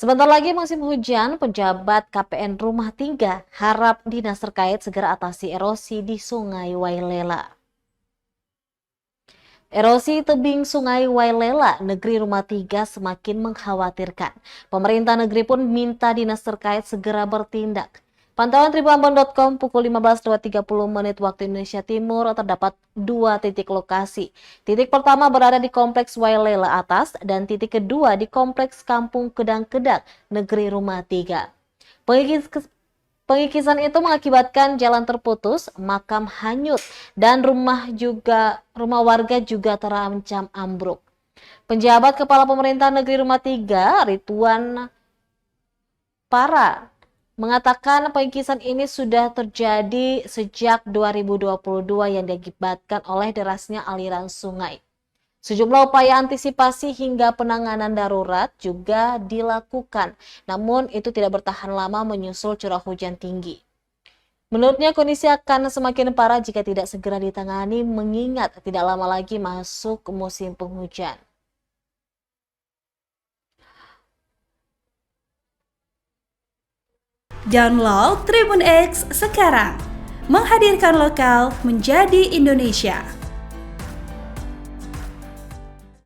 Sebentar lagi musim hujan, pejabat KPN Rumah 3 harap dinas terkait segera atasi erosi di Sungai Wailela. Erosi tebing Sungai Wailela, negeri Rumah 3 semakin mengkhawatirkan. Pemerintah negeri pun minta dinas terkait segera bertindak. Pantauan tribunambon.com pukul 15.30 waktu Indonesia Timur terdapat 2 titik lokasi. Titik pertama berada di Kompleks Wailela Atas dan titik kedua di Kompleks Kampung Kedang-Kedang, negeri Rumah 3. Pengikisan itu mengakibatkan jalan terputus, makam hanyut, dan rumah warga juga terancam ambruk. Penjabat Kepala Pemerintah Negeri Rumah 3, Ridwan Para, mengatakan pengikisan ini sudah terjadi sejak 2022 yang diakibatkan oleh derasnya aliran sungai. Sejumlah upaya antisipasi hingga penanganan darurat juga dilakukan, namun itu tidak bertahan lama menyusul curah hujan tinggi. Menurutnya kondisi akan semakin parah jika tidak segera ditangani mengingat tidak lama lagi masuk musim penghujan. Download Tribun X sekarang, menghadirkan lokal menjadi Indonesia.